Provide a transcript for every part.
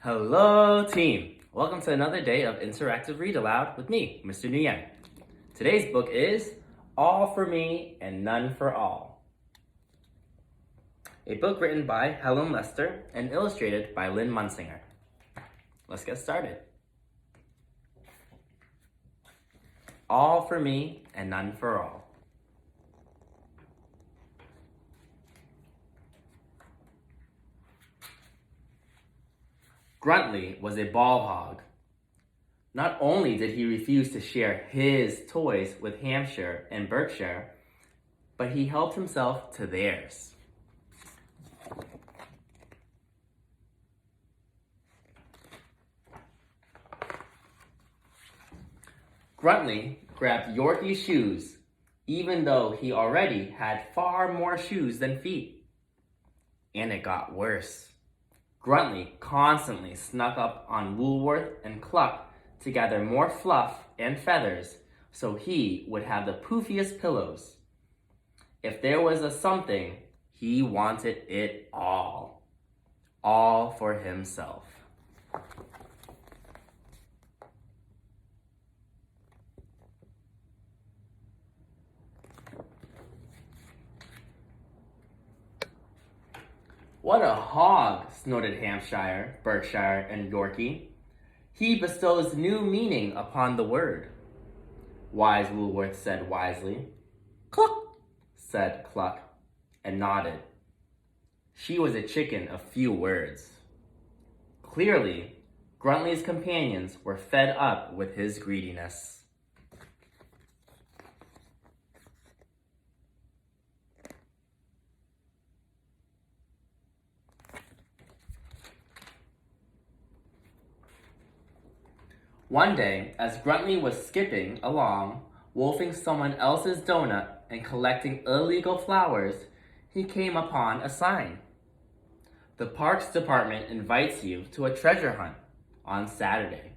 Hello, team! Welcome to another day of interactive read aloud with me, Mr. Nguyen. Today's book is All for Me and None for All, a book written by Helen Lester and illustrated by Lynn Munsinger. Let's get started. All for me and none for all. Gruntley was a ball hog. Not only did he refuse to share his toys with Hampshire and Berkshire, but he helped himself to theirs. Gruntley grabbed Yorkie's shoes, even though he already had far more shoes than feet. And it got worse. Gruntley constantly snuck up on Woolworth and Cluck to gather more fluff and feathers so he would have the poofiest pillows. If there was a something, he wanted it all for himself. What a hog, snorted Hampshire, Berkshire, and Yorkie. He bestows new meaning upon the word. Wise Woolworth said wisely. Cluck, said Cluck, and nodded. She was a chicken of few words. Clearly, Gruntley's companions were fed up with his greediness. One day, as Gruntley was skipping along, wolfing someone else's donut and collecting illegal flowers, he came upon a sign. The Parks Department invites you to a treasure hunt on Saturday.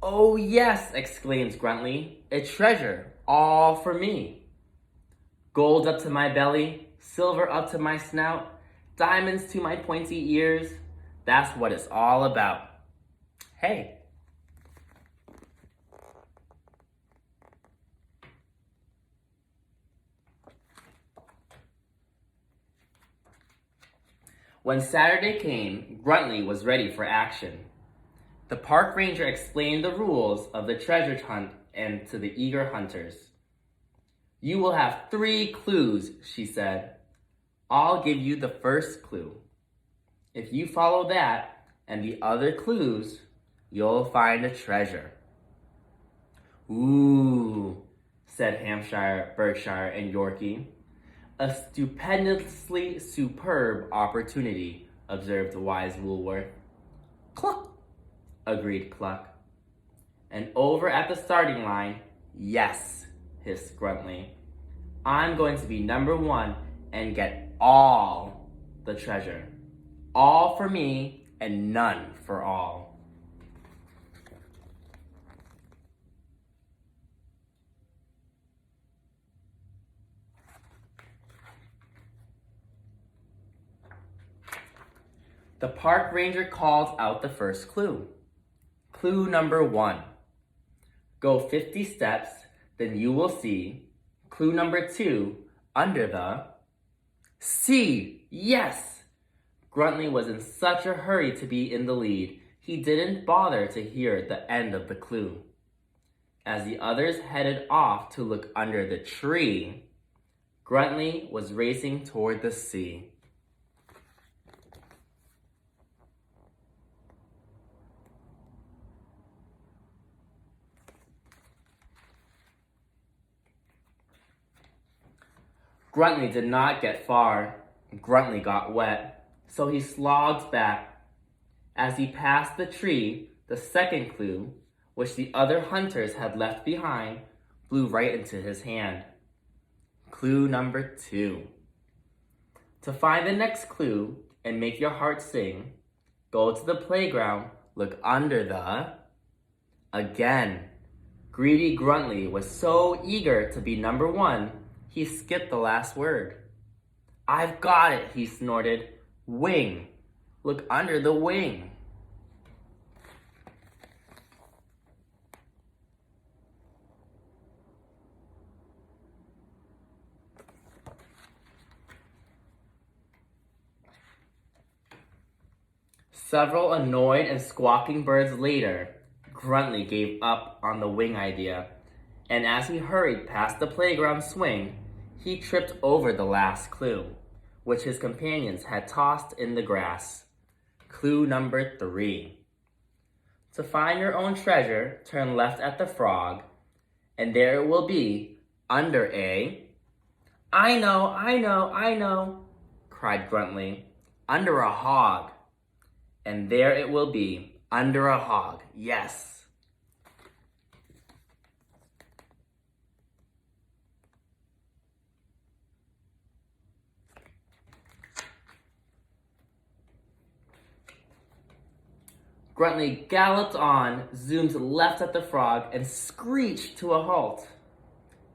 Oh yes, exclaims Gruntley, a treasure all for me. Gold up to my belly, silver up to my snout, diamonds to my pointy ears. That's what it's all about. Hey. When Saturday came, Gruntley was ready for action. The park ranger explained the rules of the treasure hunt and to the eager hunters. You will have 3 clues, she said. I'll give you the first clue. If you follow that and the other clues, you'll find a treasure. Ooh, said Hampshire, Berkshire, and Yorkie. A stupendously superb opportunity, observed wise Woolworth. Cluck, agreed Cluck. And over at the starting line, yes, hissed Gruntley. I'm going to be number 1 and get all the treasure. All for me and none for all. The park ranger called out the first clue. Clue number 1. Go 50 steps, then you will see. Clue number 2, under the... See! Yes! Gruntley was in such a hurry to be in the lead, he didn't bother to hear the end of the clue. As the others headed off to look under the tree, Gruntley was racing toward the sea. Gruntley did not get far. Gruntley got wet, so he slogged back. As he passed the tree, the second clue, which the other hunters had left behind, flew right into his hand. Clue number 2. To find the next clue and make your heart sing, go to the playground, look under the... Again, greedy Gruntley was so eager to be number 1, he skipped the last word. I've got it, he snorted. Wing. Look under the wing. Several annoyed and squawking birds later, Gruntly gave up on the wing idea, and as he hurried past the playground swing, he tripped over the last clue, which his companions had tossed in the grass. Clue number 3. To find your own treasure, turn left at the frog, and there it will be, under a... I know, cried Gruntly. Under a hog. And there it will be, under a hog, yes. Gruntly galloped on, zoomed left at the frog, and screeched to a halt.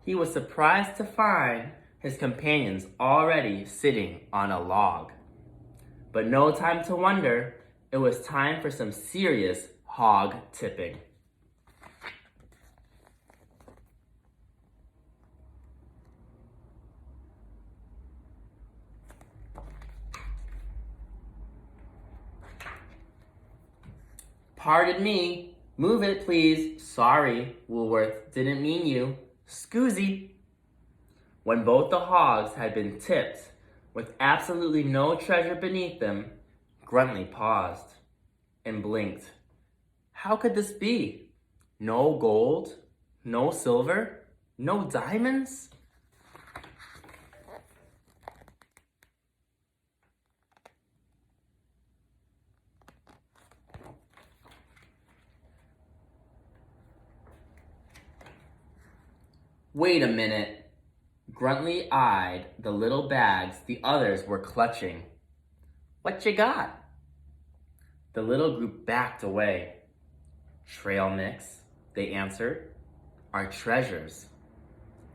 He was surprised to find his companions already sitting on a log. But no time to wonder, it was time for some serious hog tipping. Pardon me. Move it, please. Sorry, Woolworth. Didn't mean you. Scoozy. When both the hogs had been tipped, with absolutely no treasure beneath them, Gruntly paused and blinked. How could this be? No gold? No silver? No diamonds? Wait a minute. Gruntly eyed the little bags the others were clutching. What you got? The little group backed away. Trail mix, they answered. Our treasures.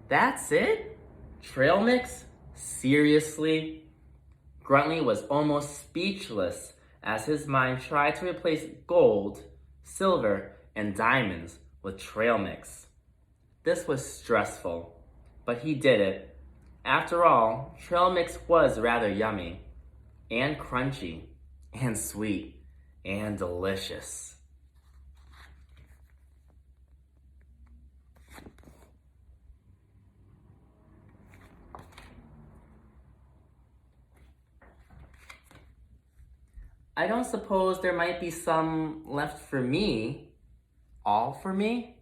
That's it? Trail mix? Seriously? Gruntly was almost speechless as his mind tried to replace gold, silver, and diamonds with trail mix. This was stressful, but he did it. After all, trail mix was rather yummy, and crunchy, and sweet, and delicious. I don't suppose there might be some left for me. All for me?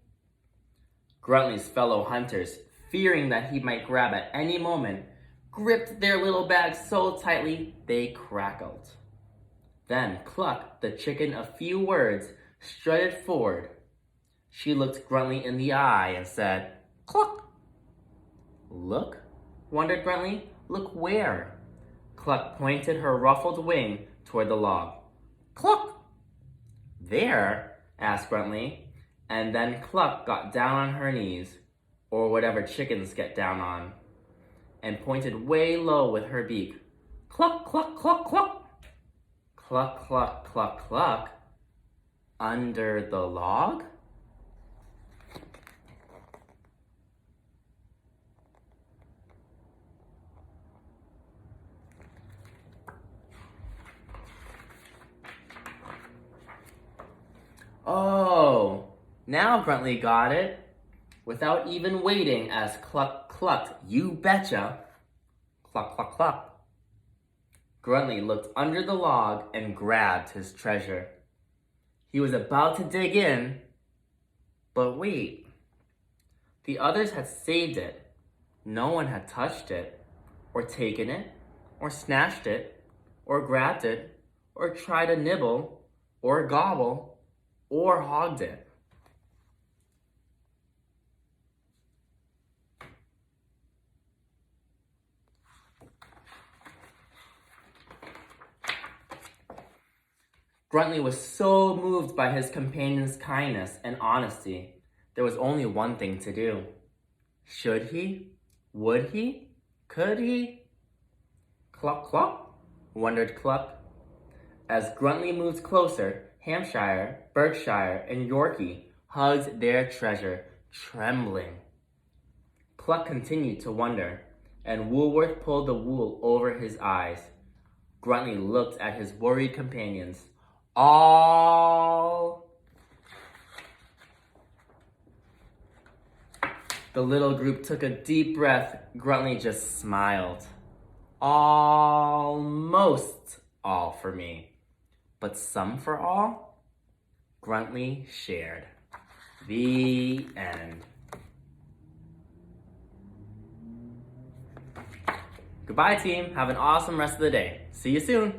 Gruntly's fellow hunters, fearing that he might grab at any moment, gripped their little bags so tightly they crackled. Then Cluck, the chicken of few words, strutted forward. She looked Gruntly in the eye and said, Cluck! Look? Wondered Gruntly. Look where? Cluck pointed her ruffled wing toward the log. Cluck! There? Asked Gruntly. And then Cluck got down on her knees, or whatever chickens get down on, and pointed way low with her beak. Cluck, cluck, cluck, cluck. Cluck, cluck, cluck, cluck. Under the log? Oh, now Gruntly got it. Without even waiting as Cluck clucked, you betcha. Cluck, cluck, cluck. Gruntly looked under the log and grabbed his treasure. He was about to dig in, but wait. The others had saved it. No one had touched it, or taken it, or snatched it, or grabbed it, or tried to nibble, or gobble, or hogged it. Gruntly was so moved by his companion's kindness and honesty, there was only one thing to do. Should he? Would he? Could he? Cluck, cluck, wondered Cluck. As Gruntly moved closer, Hampshire, Berkshire, and Yorkie hugged their treasure, trembling. Cluck continued to wonder, and Woolworth pulled the wool over his eyes. Gruntly looked at his worried companions. All. The little group took a deep breath. Gruntley just smiled. Almost all for me, but some for all? Gruntley shared. The end. Goodbye, team. Have an awesome rest of the day. See you soon.